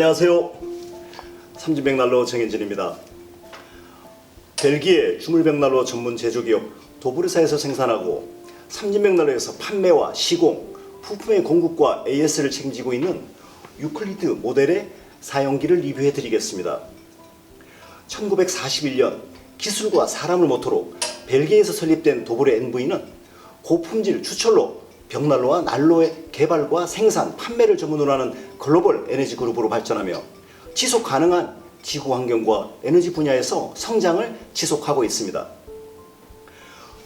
안녕하세요. 삼진백난로 정현진입니다. 벨기에 주물백난로 전문 제조기업 도브르사에서 생산하고 삼진백난로에서 판매와 시공, 부품의 공급과 AS를 책임지고 있는 유클리드 모델의 사용기를 리뷰해 드리겠습니다. 1941년 기술과 사람을 모토로 벨기에에서 설립된 도브레 NV는 고품질 추철로 벽난로와 난로의 개발과 생산, 판매를 전문으로 하는 글로벌 에너지 그룹으로 발전하며 지속 가능한 지구 환경과 에너지 분야에서 성장을 지속하고 있습니다.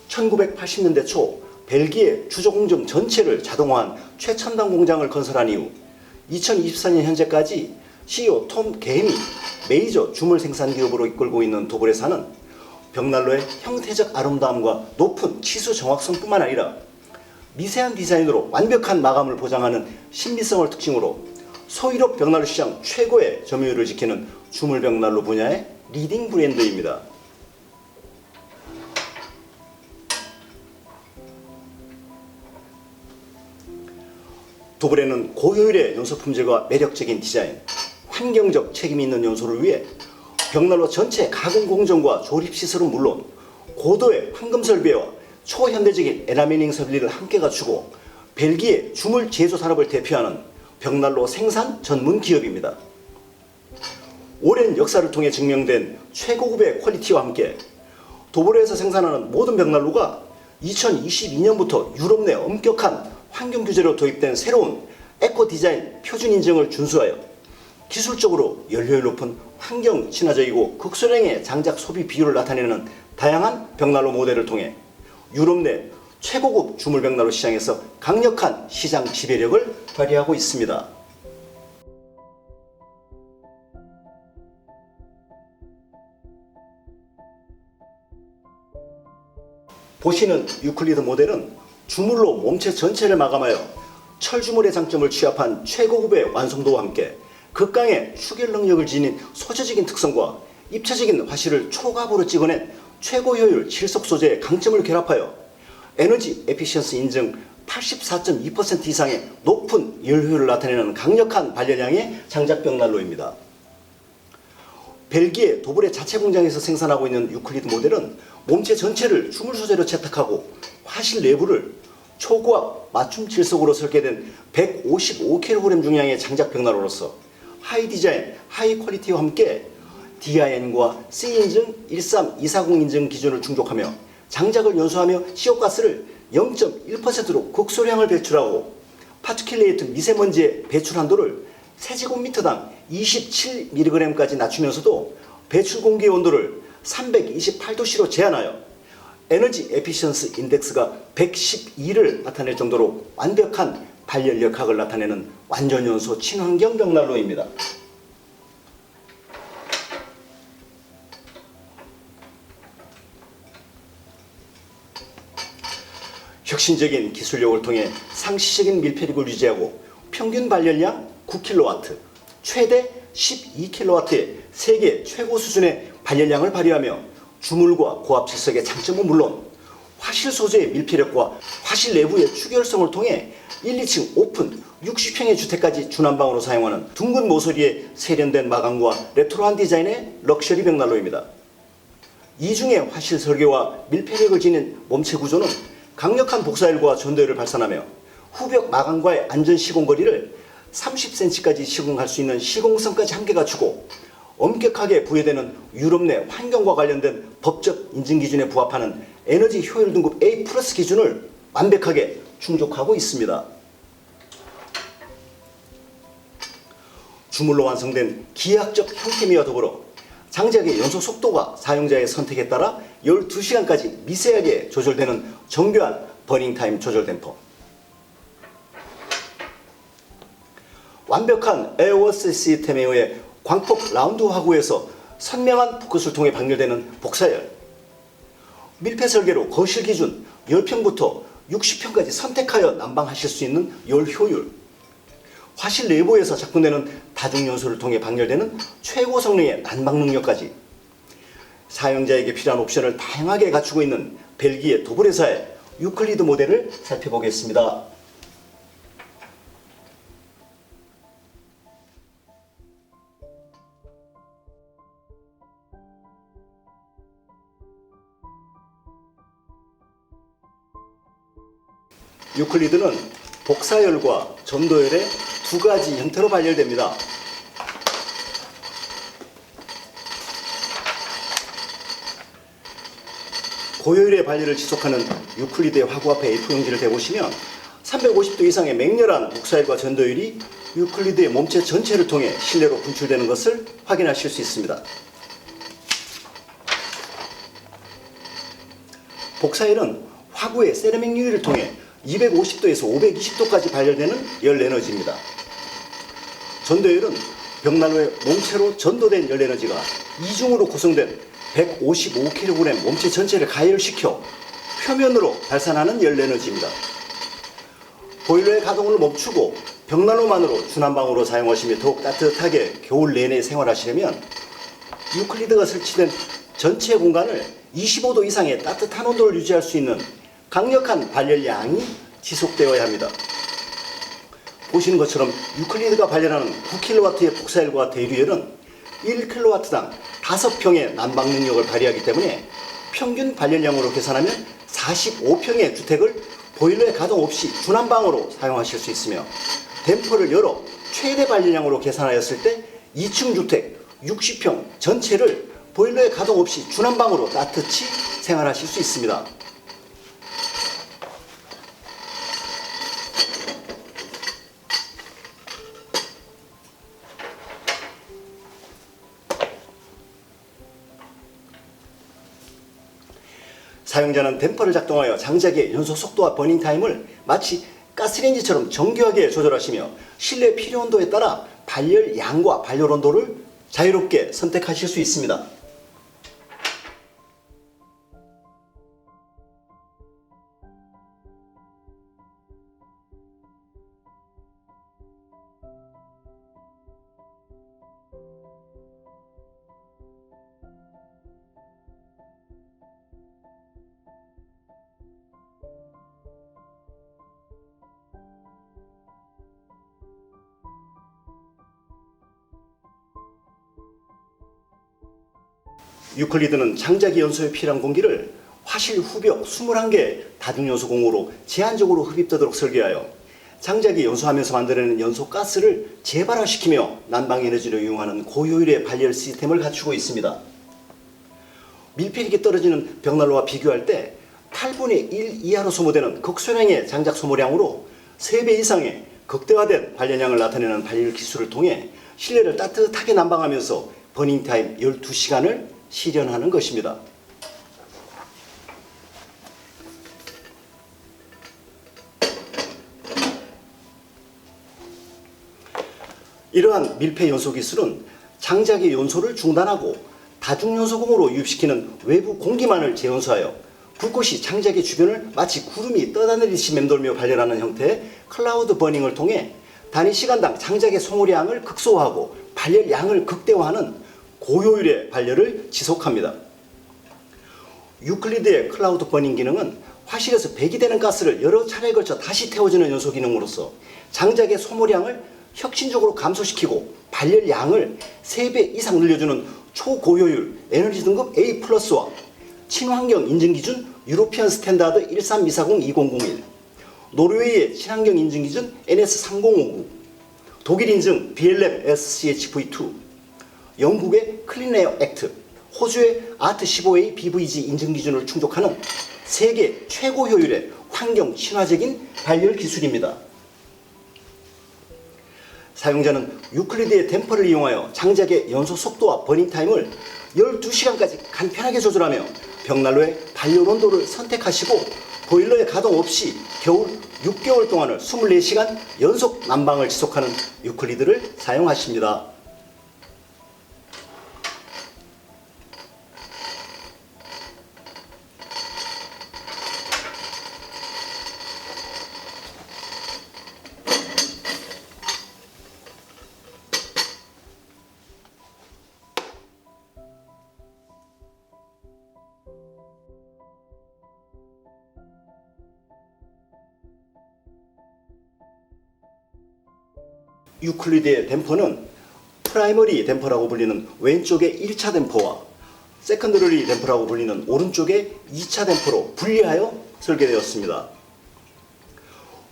1980년대 초 벨기에 주조공정 전체를 자동화한 최첨단 공장을 건설한 이후 2024년 현재까지 CEO 톰 게임이 메이저 주물 생산 기업으로 이끌고 있는 도브레사는 벽난로의 형태적 아름다움과 높은 치수 정확성뿐만 아니라 미세한 디자인으로 완벽한 마감을 보장하는 신비성을 특징으로 소유럽 벽난로 시장 최고의 점유율을 지키는 주물 벽난로 분야의 리딩 브랜드입니다. 도브레는 고효율의 연소 품질과 매력적인 디자인, 환경적 책임이 있는 연소를 위해 벽난로 전체 가공 공정과 조립 시설은 물론 고도의 황금 설비와 초현대적인 에나미닝 설비를 함께 갖추고 벨기에 주물 제조 산업을 대표하는 벽난로 생산 전문 기업입니다. 오랜 역사를 통해 증명된 최고급의 퀄리티와 함께 도브레에서 생산하는 모든 벽난로가 2022년부터 유럽 내 엄격한 환경 규제로 도입된 새로운 에코 디자인 표준 인증을 준수하여 기술적으로 연료율 높은 환경 친화적이고 극소량의 장작 소비 비율을 나타내는 다양한 벽난로 모델을 통해 유럽 내 최고급 주물 벽난로 시장에서 강력한 시장 지배력을 발휘하고 있습니다. 보시는 유클리드 모델은 주물로 몸체 전체를 마감하여 철주물의 장점을 취합한 최고급의 완성도와 함께 극강의 추결 능력을 지닌 소재적인 특성과 입체적인 화실을 초갑으로 찍어낸 최고 효율 질석 소재의 강점을 결합하여 에너지 에피션스 인증 84.2% 이상의 높은 열효율을 나타내는 강력한 발열량의 장작 벽난로입니다. 벨기에 도브레 자체 공장에서 생산하고 있는 유클리드 모델은 몸체 전체를 주물 소재로 채택하고 화실 내부를 초고압 맞춤 질석으로 설계된 155kg 중량의 장작 벽난로로서 하이 디자인, 하이 퀄리티와 함께 DIN과 C인증 13240 인증 기준을 충족하며 장작을 연소하며 CO 가스를 0.1%로 극소량을 배출하고 파티큘레이트 미세먼지의 배출 한도를 세제곱미터당 27mg까지 낮추면서도 배출 공기의 온도를 328도씨로 제한하여 에너지 에피션스 인덱스가 112를 나타낼 정도로 완벽한 발열 역학을 나타내는 완전 연소 친환경 벽난로입니다. 혁신적인 기술력을 통해 상시적인 밀폐력을 유지하고 평균 발열량 9kW, 최대 12kW의 세계 최고 수준의 발열량을 발휘하며 주물과 고압 질석의 장점은 물론 화실 소재의 밀폐력과 화실 내부의 추결성을 통해 1, 2층 오픈 60평의 주택까지 주난방으로 사용하는 둥근 모서리에 세련된 마감과 레트로한 디자인의 럭셔리 벽난로입니다. 이중의 화실 설계와 밀폐력을 지닌 몸체 구조는 강력한 복사열과 전도열을 발산하며 후벽 마감과의 안전 시공 거리를 30cm까지 시공할 수 있는 시공성까지 함께 갖추고 엄격하게 부여되는 유럽 내 환경과 관련된 법적 인증 기준에 부합하는 에너지 효율 등급 A+ 기준을 완벽하게 충족하고 있습니다. 주물로 완성된 기하학적 형태미와 더불어 장작의 연소 속도가 사용자의 선택에 따라 12시간까지 미세하게 조절되는 정교한 버닝타임 조절 댐퍼, 완벽한 에어워스 시스템에 의해 광폭 라운드 화구에서 선명한 포커스를 통해 방열되는 복사열, 밀폐 설계로 거실 기준 10평부터 60평까지 선택하여 난방하실 수 있는 열 효율, 화실 내부에서 작동되는 다중연소를 통해 방열되는 최고 성능의 난방 능력까지 사용자에게 필요한 옵션을 다양하게 갖추고 있는 벨기에 도브레사의 유클리드 모델을 살펴보겠습니다. 유클리드는 복사열과 전도열의 두 가지 형태로 발열됩니다. 고효율의 발열을 지속하는 유클리드의 화구 앞에 A4용지를 대보시면 350도 이상의 맹렬한 복사열과 전도열이 유클리드의 몸체 전체를 통해 실내로 분출되는 것을 확인하실 수 있습니다. 복사열은 화구의 세라믹 유리를 통해 250도에서 520도까지 발열되는 열 에너지입니다. 전도열은 벽난로의 몸체로 전도된 열 에너지가 이중으로 구성된 155kg 몸체 전체를 가열시켜 표면으로 발산하는 열 에너지입니다. 보일러의 가동을 멈추고 벽난로만으로 중난방으로 사용하시며 더욱 따뜻하게 겨울 내내 생활하시려면 유클리드가 설치된 전체 공간을 25도 이상의 따뜻한 온도를 유지할 수 있는 강력한 발열량이 지속되어야 합니다. 보시는 것처럼 유클리드가 발열하는 9kW의 복사열과 대류열은 1kW당 5평의 난방 능력을 발휘하기 때문에 평균 발열량으로 계산하면 45평의 주택을 보일러의 가동 없이 중난방으로 사용하실 수 있으며, 댐퍼를 열어 최대 발열량으로 계산하였을 때 2층 주택 60평 전체를 보일러의 가동 없이 중난방으로 따뜻히 생활하실 수 있습니다. 사용자는 댐퍼를 작동하여 장작의 연소 속도와 버닝 타임을 마치 가스레인지처럼 정교하게 조절하시며 실내 필요 온도에 따라 발열 양과 발열 온도를 자유롭게 선택하실 수 있습니다. 유클리드는 장작의 연소에 필요한 공기를 화실 후벽 21개 다중연소 공구로 제한적으로 흡입되도록 설계하여 장작이 연소하면서 만들어내는 연소 가스를 재발화시키며 난방 에너지를 이용하는 고효율의 발열 시스템을 갖추고 있습니다. 밀폐력이 떨어지는 벽난로와 비교할 때 8분의 1 이하로 소모되는 극소량의 장작 소모량으로 3배 이상의 극대화된 발열량을 나타내는 발열 기술을 통해 실내를 따뜻하게 난방하면서 버닝타임 12시간을 실현하는 것입니다. 이러한 밀폐 연소 기술은 장작의 연소를 중단하고 다중연소공으로 유입시키는 외부 공기만을 재연소하여 불꽃이 장작의 주변을 마치 구름이 떠다니듯이 맴돌며 발열하는 형태의 클라우드 버닝을 통해 단위 시간당 장작의 소모량을 극소화하고 발열량을 극대화하는 고효율의 발열을 지속합니다. 유클리드의 클라우드 버닝 기능은 화실에서 배기되는 가스를 여러 차례에 걸쳐 다시 태워주는 연소 기능으로서 장작의 소모량을 혁신적으로 감소시키고 발열량을 3배 이상 늘려주는 초고효율 에너지 등급 A+와 친환경 인증 기준 유로피안 스탠다드 13240-2001, 노르웨이의 친환경 인증 기준 NS3059, 독일 인증 BLM SCHV2, 영국의 클린에어 액트, 호주의 아트 15A BVG 인증 기준을 충족하는 세계 최고 효율의 환경 친화적인 발열 기술입니다. 사용자는 유클리드의 댐퍼를 이용하여 장작의 연소 속도와 버닝 타임을 12시간까지 간편하게 조절하며 벽난로의 발열 온도를 선택하시고 보일러의 가동 없이 겨울 6개월 동안을 24시간 연속 난방을 지속하는 유클리드를 사용하십니다. 유클리드의 댐퍼는 프라이머리 댐퍼라고 불리는 왼쪽의 1차 댐퍼와 세컨더리 댐퍼라고 불리는 오른쪽의 2차 댐퍼로 분리하여 설계되었습니다.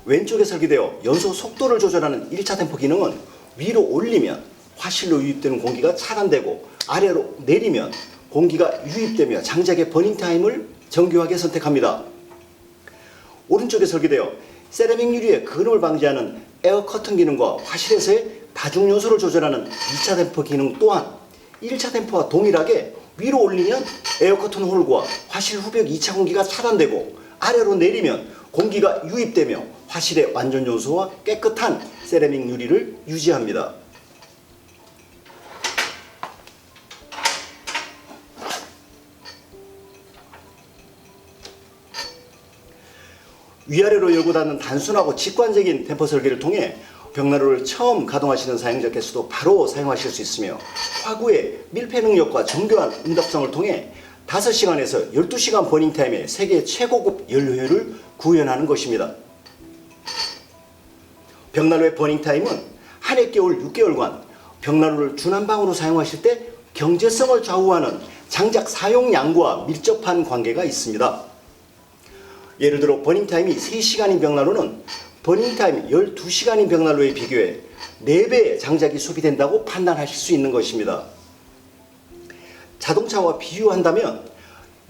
왼쪽에 설계되어 연소 속도를 조절하는 1차 댐퍼 기능은 위로 올리면 화실로 유입되는 공기가 차단되고 아래로 내리면 공기가 유입되며 장작의 버닝 타임을 정교하게 선택합니다. 오른쪽에 설계되어 세라믹 유리의 근음을 방지하는 에어 커튼 기능과 화실에서의 다중 연소를 조절하는 2차 댐퍼 기능 또한 1차 댐퍼와 동일하게 위로 올리면 에어 커튼 홀과 화실 후벽 2차 공기가 차단되고 아래로 내리면 공기가 유입되며 화실의 완전 연소와 깨끗한 세라믹 유리를 유지합니다. 위아래로 열고 닫는 단순하고 직관적인 댐퍼 설계를 통해 벽난로를 처음 가동하시는 사용자께서도 바로 사용하실 수 있으며 화구의 밀폐 능력과 정교한 응답성을 통해 5시간에서 12시간 버닝타임의 세계 최고급 연료율을 구현하는 것입니다. 벽난로의 버닝타임은 한 해 겨울 6개월간 벽난로를 준한방으로 사용하실 때 경제성을 좌우하는 장작 사용량과 밀접한 관계가 있습니다. 예를 들어 버닝타임이 3시간인 벽난로는 버닝타임 12시간인 벽난로에 비교해 4배의 장작이 소비된다고 판단하실 수 있는 것입니다. 자동차와 비유한다면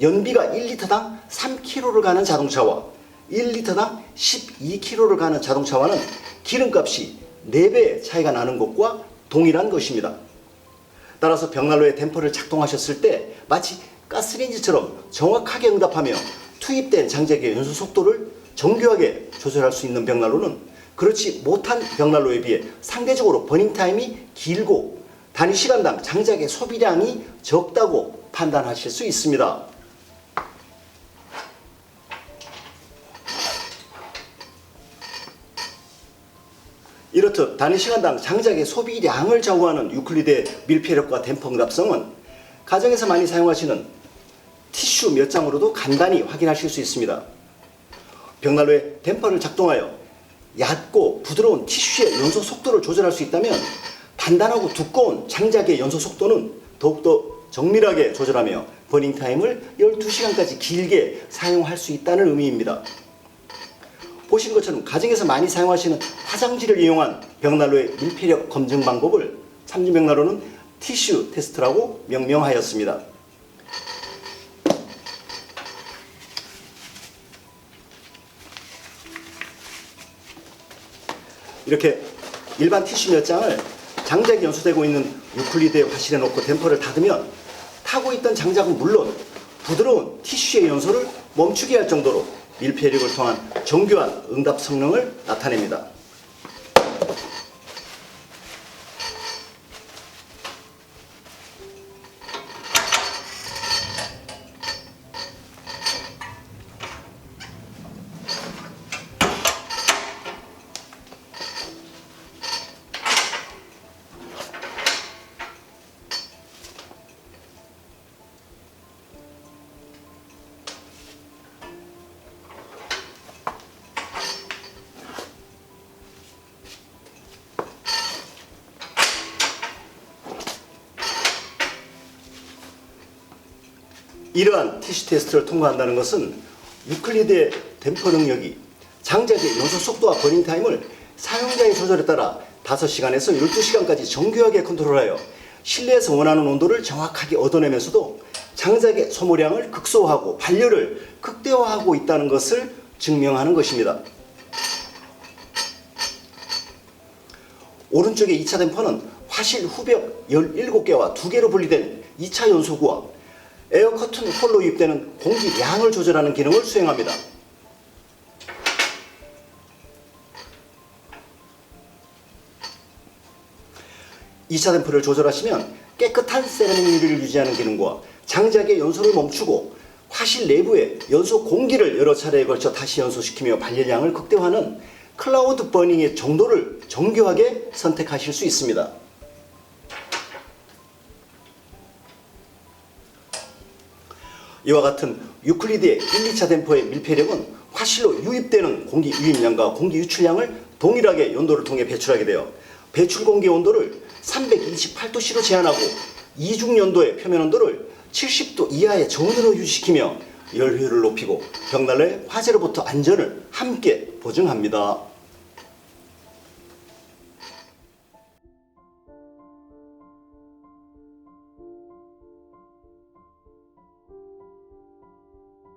연비가 1리터당 3km를 가는 자동차와 1리터당 12km를 가는 자동차와는 기름값이 4배의 차이가 나는 것과 동일한 것입니다. 따라서 벽난로의 댐퍼를 작동하셨을 때 마치 가스레인지처럼 정확하게 응답하며 투입된 장작의 연소 속도를 정교하게 조절할 수 있는 벽난로는 그렇지 못한 벽난로에 비해 상대적으로 버닝타임이 길고 단위 시간당 장작의 소비량이 적다고 판단하실 수 있습니다. 이렇듯 단위 시간당 장작의 소비량을 좌우하는 유클리드의 밀폐력과 댐퍼 응답성은 가정에서 많이 사용하시는 티슈 몇 장으로도 간단히 확인하실 수 있습니다. 벽난로에 댐퍼를 작동하여 얕고 부드러운 티슈의 연소 속도를 조절할 수 있다면 단단하고 두꺼운 장작의 연소 속도는 더욱더 정밀하게 조절하며 버닝타임을 12시간까지 길게 사용할 수 있다는 의미입니다. 보시는 것처럼 가정에서 많이 사용하시는 화장지를 이용한 벽난로의 밀폐력 검증 방법을 삼진벽난로는 티슈 테스트라고 명명하였습니다. 이렇게 일반 티슈 몇 장을 장작이 연소되고 있는 유클리드의 화실에 놓고 댐퍼를 닫으면 타고 있던 장작은 물론 부드러운 티슈의 연소를 멈추게 할 정도로 밀폐력을 통한 정교한 응답 성능을 나타냅니다. 이러한 티슈 테스트를 통과한다는 것은 유클리드의 댐퍼 능력이 장작의 연소 속도와 버닝 타임을 사용자의 조절에 따라 5시간에서 12시간까지 정교하게 컨트롤하여 실내에서 원하는 온도를 정확하게 얻어내면서도 장작의 소모량을 극소화하고 발열을 극대화하고 있다는 것을 증명하는 것입니다. 오른쪽의 2차 댐퍼는 화실 후벽 17개와 2개로 분리된 2차 연소구와 에어 커튼 홀로 유입되는 공기량을 조절하는 기능을 수행합니다. 2차 댐퍼를 조절하시면 깨끗한 세라믹 유리를 유지하는 기능과 장작의 연소를 멈추고 화실 내부에 연소 공기를 여러 차례에 걸쳐 다시 연소시키며 발열량을 극대화하는 클라우드 버닝의 정도를 정교하게 선택하실 수 있습니다. 이와 같은 유클리드의 1, 2차 댐퍼의 밀폐력은 화실로 유입되는 공기 유입량과 공기 유출량을 동일하게 연도를 통해 배출하게 되어 배출 공기 온도를 328도씨로 제한하고 이중 연도의 표면 온도를 70도 이하의 저온으로 유지시키며 열 효율을 높이고 벽난로의 화재로부터 안전을 함께 보증합니다.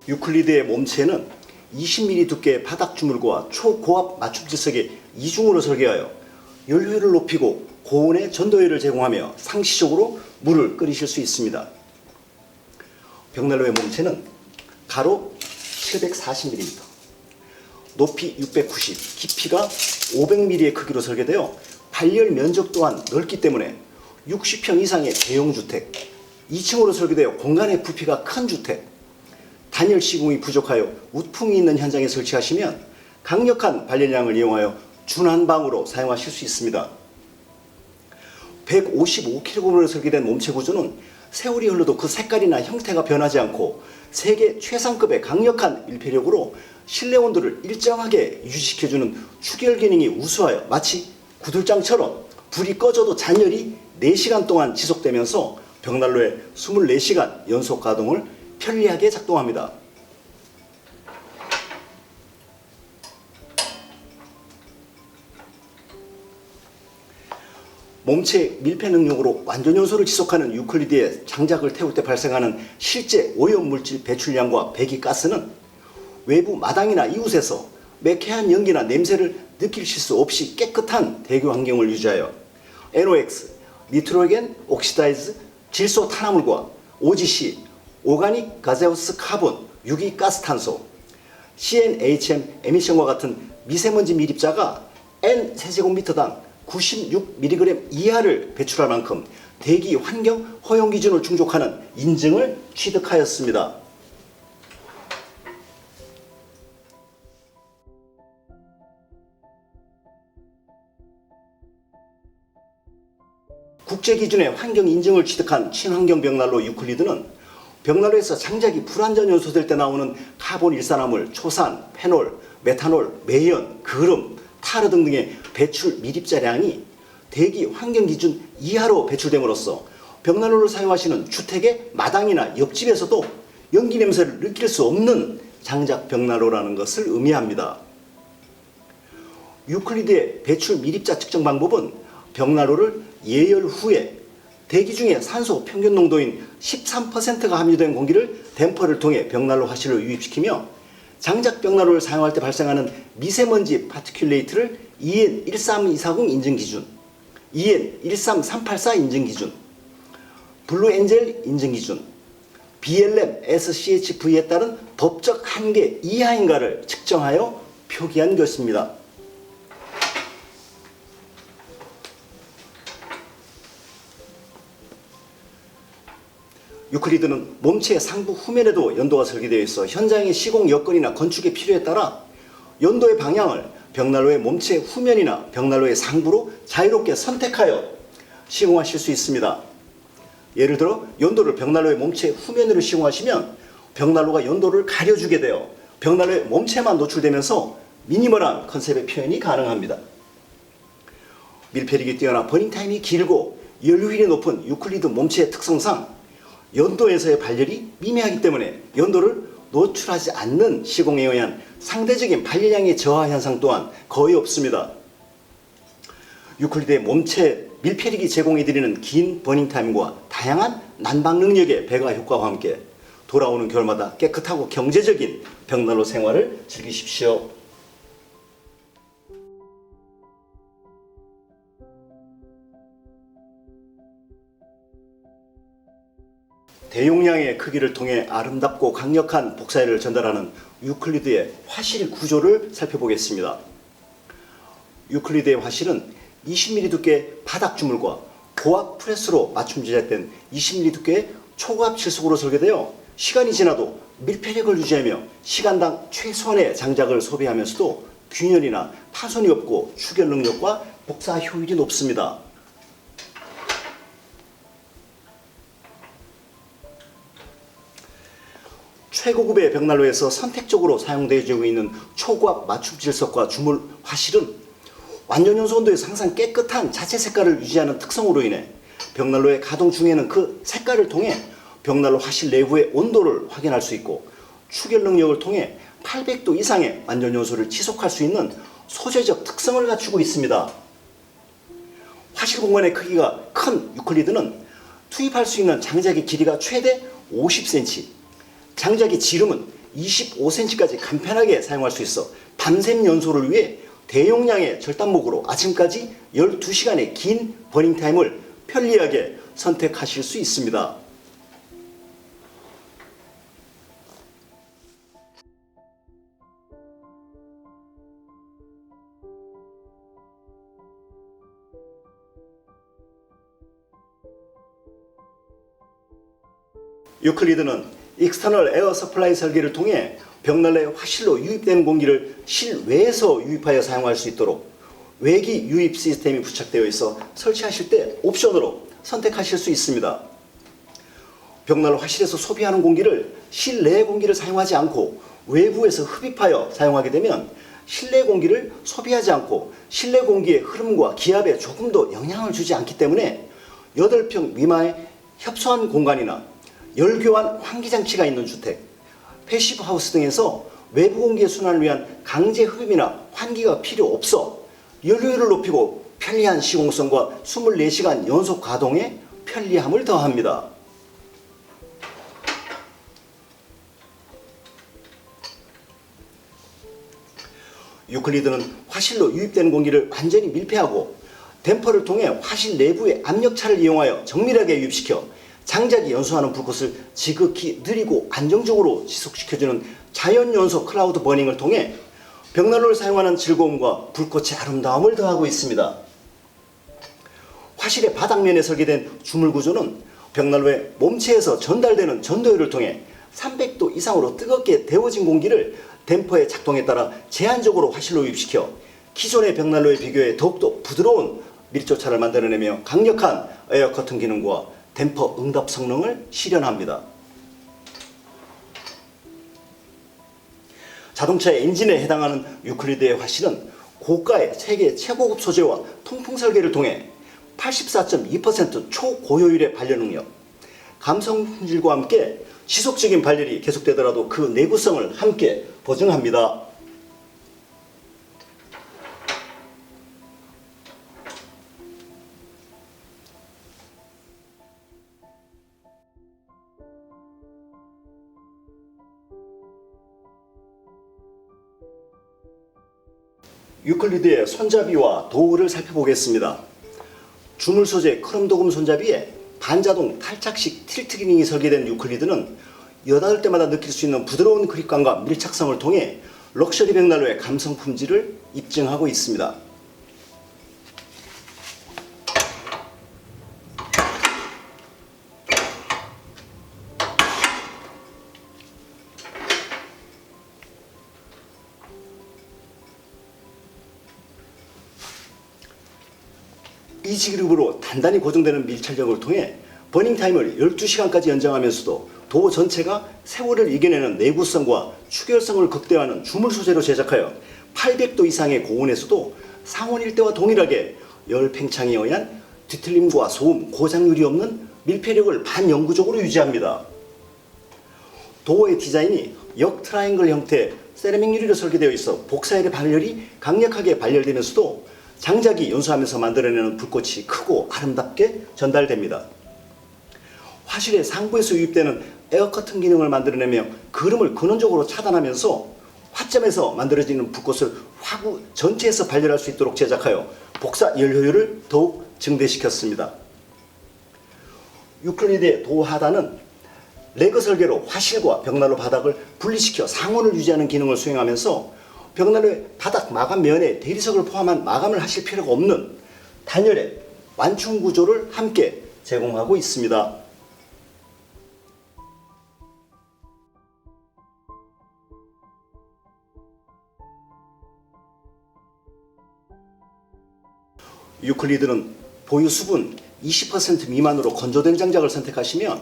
유클리드의 몸체는 20mm 두께의 바닥 주물과 초고압 맞춤 질석의 이중으로 설계하여 연료율을 높이고 고온의 전도율을 제공하며 상시적으로 물을 끓이실 수 있습니다. 벽난로의 몸체는 가로 740mm, 높이 690, 깊이가 500mm의 크기로 설계되어 발열 면적 또한 넓기 때문에 60평 이상의 대형 주택, 2층으로 설계되어 공간의 부피가 큰 주택, 단열 시공이 부족하여 우풍이 있는 현장에 설치하시면 강력한 발열량을 이용하여 준한방으로 사용하실 수 있습니다. 155kg으로 설계된 몸체 구조는 세월이 흘러도 그 색깔이나 형태가 변하지 않고 세계 최상급의 강력한 밀폐력으로 실내 온도를 일정하게 유지시켜주는 추결 기능이 우수하여 마치 구들장처럼 불이 꺼져도 잔열이 4시간 동안 지속되면서 벽난로의 24시간 연속 가동을 편리하게 작동합니다. 몸체 밀폐 능력으로 완전 연소를 지속하는 유클리드의 장작을 태울 때 발생하는 실제 오염물질 배출량과 배기가스는 외부 마당이나 이웃에서 매캐한 연기나 냄새를 느끼실 수 없이 깨끗한 대기 환경을 유지하여 NOx, 니트로겐 옥시다이즈 질소 탄화물과 OGC, 오가닉 가제우스 카본, 유기가스탄소, CNHM 에미션과 같은 미세먼지 밀입자가 N 세제곱미터당 96mg 이하를 배출할 만큼 대기 환경 허용 기준을 충족하는 인증을 취득하였습니다. 국제 기준의 환경 인증을 취득한 친환경 벽난로 유클리드는 벽난로에서 장작이 불완전 연소될 때 나오는 카본 일산화물, 초산, 페놀, 메탄올, 매연, 그름, 타르 등등의 배출 밀입자량이 대기 환경 기준 이하로 배출됨으로써 벽난로를 사용하시는 주택의 마당이나 옆집에서도 연기 냄새를 느낄 수 없는 장작 벽난로라는 것을 의미합니다. 유클리드의 배출 밀입자 측정 방법은 벽난로를 예열 후에 대기 중에 산소 평균 농도인 13%가 함유된 공기를 댐퍼를 통해 벽난로 화실로 유입시키며 장작 벽난로를 사용할 때 발생하는 미세먼지 파티큘레이트를 EN 13240 인증 기준, EN 13384 인증 기준, 블루엔젤 인증 기준, BLM SCHV에 따른 법적 한계 이하인가를 측정하여 표기한 것입니다. 유클리드는 몸체의 상부 후면에도 연도가 설계되어 있어 현장의 시공 여건이나 건축의 필요에 따라 연도의 방향을 벽난로의 몸체 후면이나 벽난로의 상부로 자유롭게 선택하여 시공하실 수 있습니다. 예를 들어 연도를 벽난로의 몸체 후면으로 시공하시면 벽난로가 연도를 가려주게 되어 벽난로의 몸체만 노출되면서 미니멀한 컨셉의 표현이 가능합니다. 밀폐력이 뛰어나 버닝타임이 길고 연료율이 높은 유클리드 몸체의 특성상 연도에서의 발열이 미미하기 때문에 연도를 노출하지 않는 시공에 의한 상대적인 발열량의 저하 현상 또한 거의 없습니다. 유클리드의 몸체 밀폐력이 제공해드리는 긴 버닝타임과 다양한 난방 능력의 배가 효과와 함께 돌아오는 겨울마다 깨끗하고 경제적인 벽난로 생활을 즐기십시오. 대용량의 크기를 통해 아름답고 강력한 복사열을 전달하는 유클리드의 화실 구조를 살펴보겠습니다. 유클리드의 화실은 20mm 두께의 바닥 주물과 고압 프레스로 맞춤 제작된 20mm 두께의 초고압 질석으로 설계되어 시간이 지나도 밀폐력을 유지하며 시간당 최소한의 장작을 소비하면서도 균열이나 파손이 없고 추결 능력과 복사 효율이 높습니다. 최고급의 벽난로에서 선택적으로 사용되어지고 있는 초고압 맞춤 질석과 주물 화실은 완전 연소 온도에서 항상 깨끗한 자체 색깔을 유지하는 특성으로 인해 벽난로의 가동 중에는 그 색깔을 통해 벽난로 화실 내부의 온도를 확인할 수 있고 추결 능력을 통해 800도 이상의 완전 연소를 지속할 수 있는 소재적 특성을 갖추고 있습니다. 화실 공간의 크기가 큰 유클리드는 투입할 수 있는 장작의 길이가 최대 50cm, 장작의 지름은 25cm까지 간편하게 사용할 수 있어 밤샘 연소를 위해 대용량의 절단목으로 아침까지 12시간의 긴 버닝타임을 편리하게 선택하실 수 있습니다. 유클리드는 익스터널 에어 서플라이 설계를 통해 벽난로에 화실로 유입되는 공기를 실외에서 유입하여 사용할 수 있도록 외기 유입 시스템이 부착되어 있어 설치하실 때 옵션으로 선택하실 수 있습니다. 벽난로 화실에서 소비하는 공기를 실내 공기를 사용하지 않고 외부에서 흡입하여 사용하게 되면 실내 공기를 소비하지 않고 실내 공기의 흐름과 기압에 조금도 영향을 주지 않기 때문에 8평 미만의 협소한 공간이나 열교환 환기장치가 있는 주택, 패시브 하우스 등에서 외부 공기의 순환을 위한 강제 흡입이나 환기가 필요 없어 연료율을 높이고 편리한 시공성과 24시간 연속 가동에 편리함을 더합니다. 유클리드는 화실로 유입되는 공기를 완전히 밀폐하고 댐퍼를 통해 화실 내부의 압력차를 이용하여 정밀하게 유입시켜 장작이 연소하는 불꽃을 지극히 느리고 안정적으로 지속시켜주는 자연연소 클라우드 버닝을 통해 벽난로를 사용하는 즐거움과 불꽃의 아름다움을 더하고 있습니다. 화실의 바닥면에 설계된 주물 구조는 벽난로의 몸체에서 전달되는 전도율을 통해 300도 이상으로 뜨겁게 데워진 공기를 댐퍼의 작동에 따라 제한적으로 화실로 유입시켜 기존의 벽난로에 비교해 더욱더 부드러운 밀조차를 만들어내며 강력한 에어 커튼 기능과 댐퍼 응답 성능을 실현합니다. 자동차의 엔진에 해당하는 유클리드의 화실은 고가의 세계 최고급 소재와 통풍 설계를 통해 84.2% 초고효율의 발열 능력, 감성 품질과 함께 지속적인 발열이 계속되더라도 그 내구성을 함께 보증합니다. 유클리드의 손잡이와 도구를 살펴보겠습니다. 주물 소재 크롬 도금 손잡이에 반자동 탈착식 틸트 기능이 설계된 유클리드는 여닫을 때마다 느낄 수 있는 부드러운 그립감과 밀착성을 통해 럭셔리 벽난로의 감성 품질을 입증하고 있습니다. 이지그룹으로 단단히 고정되는 밀착력을 통해 버닝타임을 12시간까지 연장하면서도 도 전체가 세월을 이겨내는 내구성과 추결성을 극대화하는 주물 소재로 제작하여 800도 이상의 고온에서도 상온 일대와 동일하게 열 팽창에 의한 뒤틀림과 소음, 고장률이 없는 밀폐력을 반영구적으로 유지합니다. 도어의 디자인이 역 트라이앵글 형태의 세라믹 유리로 설계되어 있어 복사열의 발열이 강력하게 발열되면서도 장작이 연소하면서 만들어내는 불꽃이 크고 아름답게 전달됩니다. 화실의 상부에서 유입되는 에어 커튼 기능을 만들어내며 그름을 근원적으로 차단하면서 화점에서 만들어지는 불꽃을 화구 전체에서 발열할 수 있도록 제작하여 복사 열 효율을 더욱 증대시켰습니다. 유클리드의 도 하단은 레그 설계로 화실과 벽난로 바닥을 분리시켜 상온을 유지하는 기능을 수행하면서 벽난로의 바닥 마감면에 대리석을 포함한 마감을 하실 필요가 없는 단열의 완충 구조를 함께 제공하고 있습니다. 유클리드는 보유 수분 20% 미만으로 건조된 장작을 선택하시면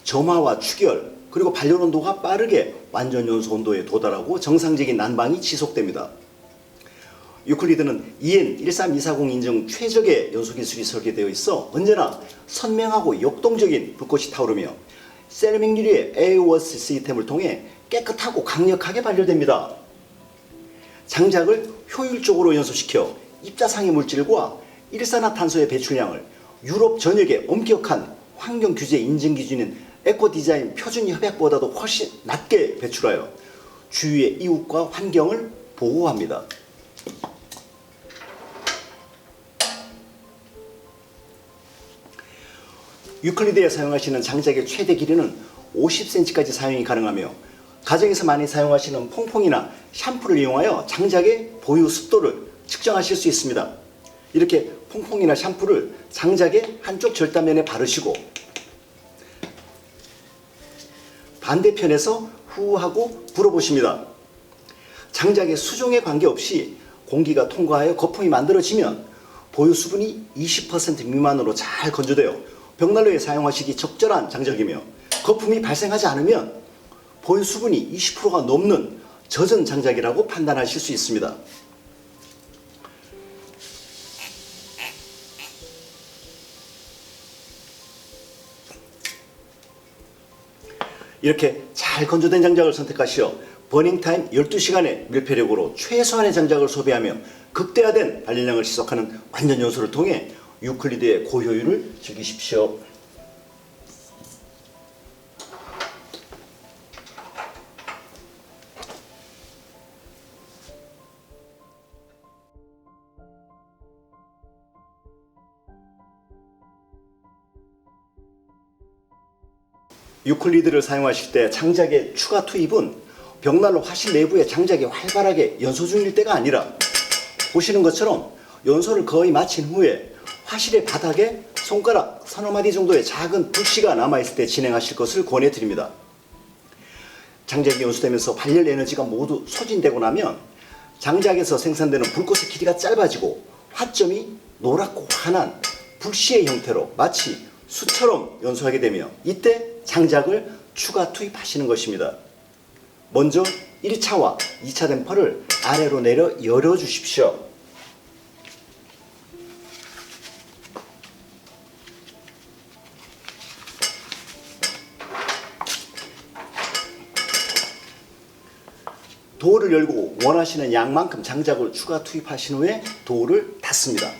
점화와 축열 그리고 발열 온도가 빠르게 완전 연소 온도에 도달하고 정상적인 난방이 지속됩니다. 유클리드는 EN 13240 인증 최적의 연소 기술이 설계되어 있어 언제나 선명하고 역동적인 불꽃이 타오르며 세라믹 유리의 에어워스 시스템을 통해 깨끗하고 강력하게 발열됩니다. 장작을 효율적으로 연소시켜 입자상의 물질과 일산화탄소의 배출량을 유럽 전역의 엄격한 환경 규제 인증 기준인 에코 디자인 표준 협약보다도 훨씬 낮게 배출하여 주위의 이웃과 환경을 보호합니다. 유클리드에 사용하시는 장작의 최대 길이는 50cm까지 사용이 가능하며 가정에서 많이 사용하시는 퐁퐁이나 샴푸를 이용하여 장작의 보유 습도를 측정하실 수 있습니다. 이렇게 퐁퐁이나 샴푸를 장작의 한쪽 절단면에 바르시고 반대편에서 후 하고 불어보십니다. 장작의 수종에 관계없이 공기가 통과하여 거품이 만들어지면 보유 수분이 20% 미만으로 잘 건조되어 벽난로에 사용하시기 적절한 장작이며 거품이 발생하지 않으면 보유 수분이 20%가 넘는 젖은 장작이라고 판단하실 수 있습니다. 이렇게 잘 건조된 장작을 선택하시어 버닝타임 12시간의 밀폐력으로 최소한의 장작을 소비하며 극대화된 발열량을 지속하는 완전 연소를 통해 유클리드의 고효율을 즐기십시오. 유클리드를 사용하실 때 장작의 추가 투입은 벽난로 화실 내부에 장작이 활발하게 연소 중일 때가 아니라 보시는 것처럼 연소를 거의 마친 후에 화실의 바닥에 손가락 서너 마디 정도의 작은 불씨가 남아있을 때 진행하실 것을 권해드립니다. 장작이 연소되면서 발열 에너지가 모두 소진되고 나면 장작에서 생산되는 불꽃의 길이가 짧아지고 화점이 노랗고 환한 불씨의 형태로 마치 수처럼 연소하게 되며 이때 장작을 추가 투입하시는 것입니다. 먼저 1차와 2차 댐퍼를 아래로 내려 열어주십시오. 도어를 열고 원하시는 양만큼 장작을 추가 투입하신 후에 도어를 닫습니다.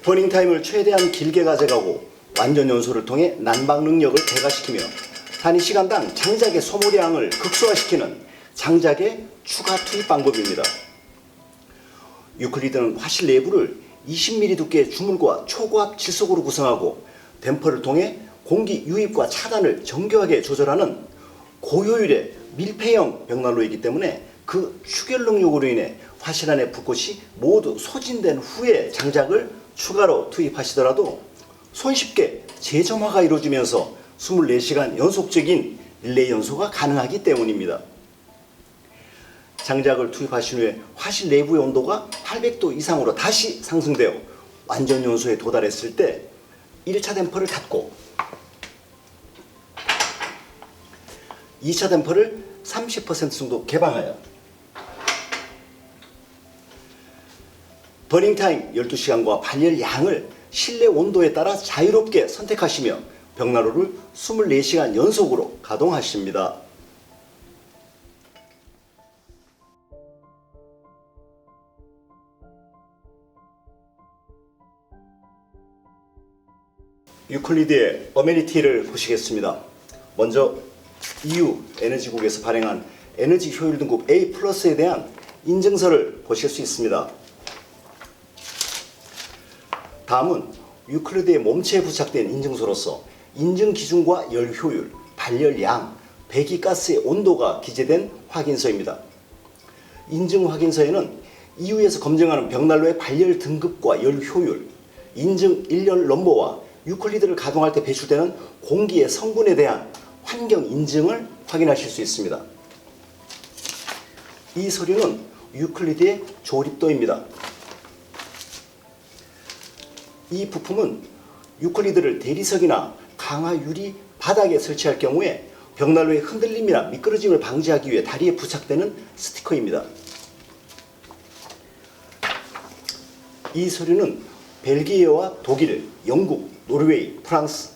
버닝타임을 최대한 길게 가져가고 완전 연소를 통해 난방 능력을 배가시키며 단위시간당 장작의 소모량을 극소화시키는 장작의 추가 투입 방법입니다. 유클리드는 화실 내부를 20mm 두께의 주물과 초고압 질석으로 구성하고 댐퍼를 통해 공기 유입과 차단을 정교하게 조절하는 고효율의 밀폐형 벽난로이기 때문에 그 추결 능력으로 인해 화실 안의 불꽃이 모두 소진된 후에 장작을 추가로 투입하시더라도 손쉽게 재점화가 이루어지면서 24시간 연속적인 릴레이 연소가 가능하기 때문입니다. 장작을 투입하신 후에 화실 내부의 온도가 800도 이상으로 다시 상승되어 완전 연소에 도달했을 때 1차 댐퍼를 닫고 2차 댐퍼를 30% 정도 개방하여 버닝타임 12시간과 발열량을 실내 온도에 따라 자유롭게 선택하시며 벽난로를 24시간 연속으로 가동하십니다. 유클리드의 어메니티를 보시겠습니다. 먼저 EU 에너지국에서 발행한 에너지 효율 등급 A+에 대한 인증서를 보실 수 있습니다. 다음은 유클리드의 몸체에 부착된 인증서로서 인증 기준과 열 효율, 발열량, 배기가스의 온도가 기재된 확인서입니다. 인증 확인서에는 EU에서 검증하는 벽난로의 발열 등급과 열 효율, 인증 일열 넘버와 유클리드를 가동할 때 배출되는 공기의 성분에 대한 환경 인증을 확인하실 수 있습니다. 이 서류는 유클리드의 조립도입니다. 이 부품은 유클리드를 대리석이나 강화 유리 바닥에 설치할 경우에 벽난로의 흔들림이나 미끄러짐을 방지하기 위해 다리에 부착되는 스티커입니다. 이 서류는 벨기에와 독일, 영국, 노르웨이, 프랑스,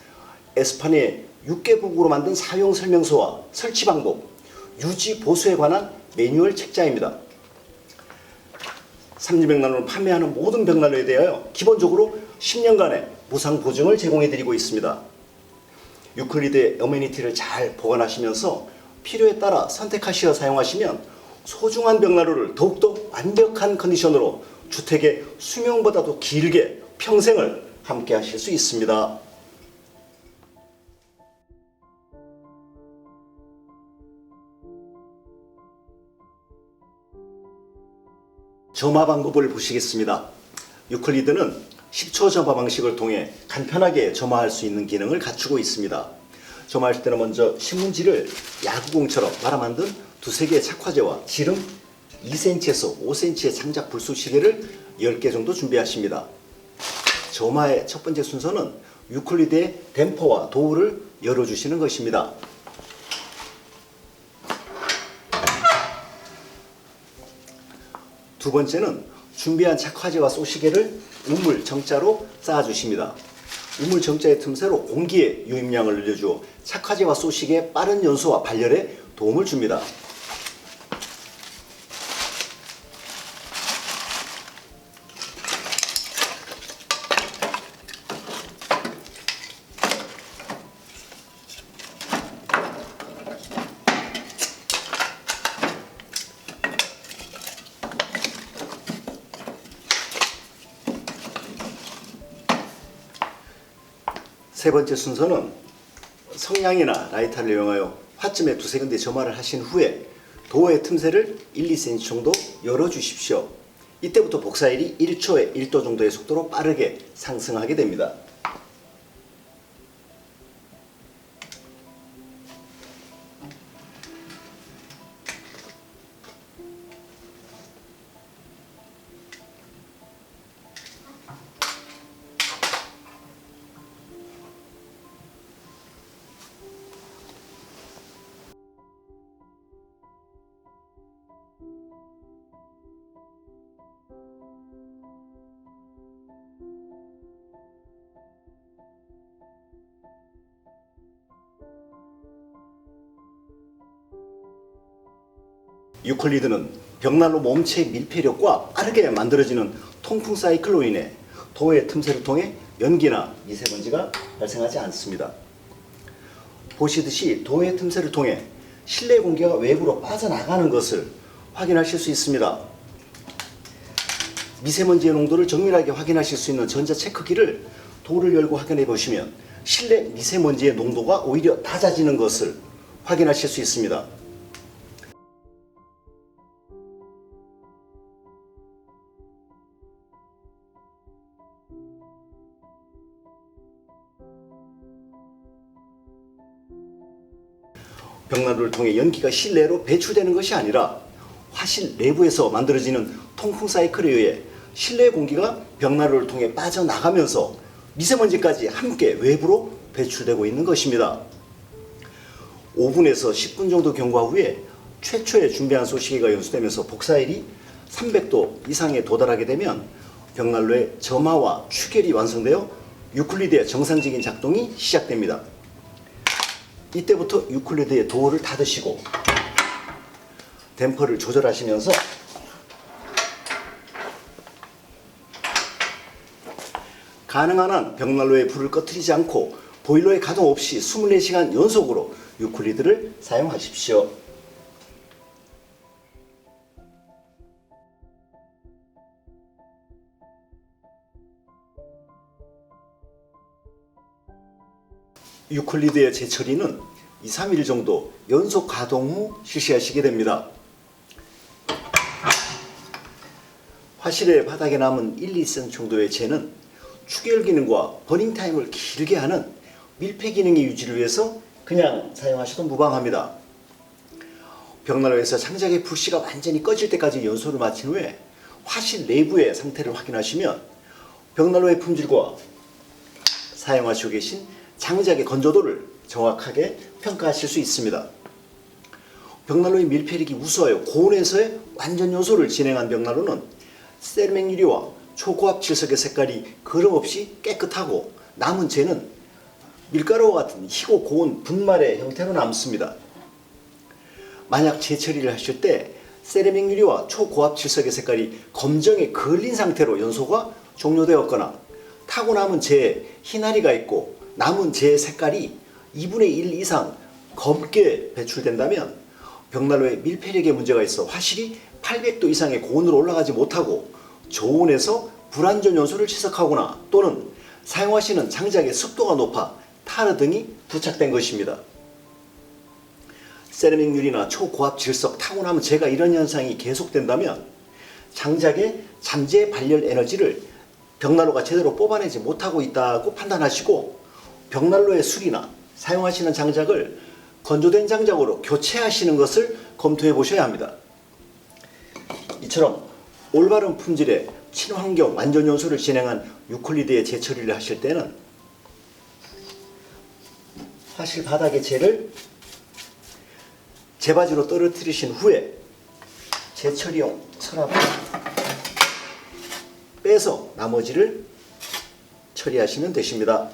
에스파냐의 6개국으로 만든 사용 설명서와 설치 방법, 유지 보수에 관한 매뉴얼 책자입니다. 삼리백난로를 판매하는 모든 벽난로에 대하여 기본적으로 10년간의 무상 보증을 제공해 드리고 있습니다. 유클리드의 어메니티를 잘 보관하시면서 필요에 따라 선택하시어 사용하시면 소중한 벽난로를 더욱더 완벽한 컨디션으로 주택의 수명보다도 길게 평생을 함께 하실 수 있습니다. 점화 방법을 보시겠습니다. 유클리드는 10초 점화 방식을 통해 간편하게 점화할 수 있는 기능을 갖추고 있습니다. 점화할 때는 먼저 신문지를 야구공처럼 말아 만든 두세 개의 착화제와 지름 2cm에서 5cm의 장작 불소 시계를 10개 정도 준비하십니다. 점화의 첫 번째 순서는 유클리드의 댐퍼와 도어를 열어주시는 것입니다. 두 번째는 준비한 착화제와 소시계를 우물 정자로 쌓아주십니다. 우물 정자의 틈새로 공기의 유입량을 늘려주어 착화제와 소시계의 빠른 연소와 발열에 도움을 줍니다. 세 번째 순서는 성냥이나 라이터를 이용하여 화쯤에 두세 군데 점화를 하신 후에 도어의 틈새를 1, 2cm 정도 열어주십시오. 이때부터 복사일이 1초에 1도 정도의 속도로 빠르게 상승하게 됩니다. 유클리드는 벽난로 몸체의 밀폐력과 빠르게 만들어지는 통풍 사이클로 인해 도어의 틈새를 통해 연기나 미세먼지가 발생하지 않습니다. 보시듯이 도어의 틈새를 통해 실내 공기가 외부로 빠져나가는 것을 확인하실 수 있습니다. 미세먼지의 농도를 정밀하게 확인하실 수 있는 전자 체크기를 도어를 열고 확인해 보시면 실내 미세먼지의 농도가 오히려 낮아지는 것을 확인하실 수 있습니다. 벽난로를 통해 연기가 실내로 배출되는 것이 아니라 화실 내부에서 만들어지는 통풍 사이클에 의해 실내 공기가 벽난로를 통해 빠져나가면서 미세먼지까지 함께 외부로 배출되고 있는 것입니다. 5분에서 10분 정도 경과 후에 최초에 준비한 소시계가 연소되면서 복사일이 300도 이상에 도달하게 되면 벽난로의 점화와 추결이 완성되어 유클리드의 정상적인 작동이 시작됩니다. 이때부터 유클리드의 도어를 닫으시고 댐퍼를 조절하시면서 가능한 한 벽난로에 불을 꺼뜨리지 않고 보일러의 가동 없이 24시간 연속으로 유클리드를 사용하십시오. 유클리드의 재처리는 2, 3일 정도 연속 가동 후 실시하시게 됩니다. 화실의 바닥에 남은 1, 2cm 정도의 재는 추결 기능과 버닝 타임을 길게 하는 밀폐 기능의 유지를 위해서 그냥 사용하셔도 무방합니다. 벽난로에서 장작의 불씨가 완전히 꺼질 때까지 연소를 마친 후에 화실 내부의 상태를 확인하시면 벽난로의 품질과 사용하시고 계신 장작의 건조도를 정확하게 평가하실 수 있습니다. 벽난로의 밀폐력이 우수하여 고온에서의 완전 연소를 진행한 벽난로는 세라믹 유리와 초고압 칠석의 색깔이 그럼 없이 깨끗하고 남은 재는 밀가루와 같은 희고 고운 분말의 형태로 남습니다. 만약 재처리를 하실 때 세라믹 유리와 초고압 질석의 색깔이 검정에 걸린 상태로 연소가 종료되었거나 타고 남은 재에 희나리가 있고 남은 재의 색깔이 2분의 1 이상 검게 배출된다면 벽난로에 밀폐력에 문제가 있어 화실이 800도 이상의 고온으로 올라가지 못하고 저온에서 불완전 연소를 지속하거나 또는 사용하시는 장작의 습도가 높아 타르 등이 부착된 것입니다. 세라믹 유리나 초고압 질석, 타고 남은 재가 이런 현상이 계속된다면 장작의 잠재 발열 에너지를 벽난로가 제대로 뽑아내지 못하고 있다고 판단하시고 벽난로의 수리나 사용하시는 장작을 건조된 장작으로 교체하시는 것을 검토해 보셔야 합니다. 이처럼 올바른 품질의 친환경 완전 연소를 진행한 유클리드의 재처리를 하실 때는 화실 바닥의 재를 재바지로 떨어뜨리신 후에 재처리용 서랍을 빼서 나머지를 처리하시면 되십니다.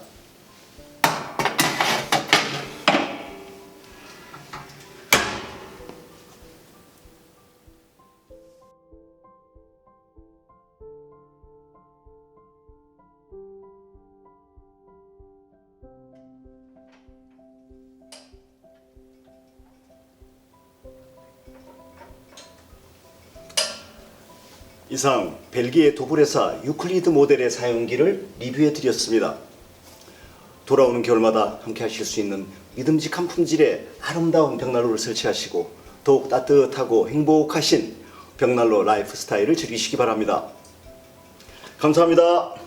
이상 벨기에 도불회사 유클리드 모델의 사용기를 리뷰해 드렸습니다. 돌아오는 겨울마다 함께 하실 수 있는 믿음직한 품질의 아름다운 벽난로를 설치하시고 더욱 따뜻하고 행복하신 벽난로 라이프 스타일을 즐기시기 바랍니다. 감사합니다.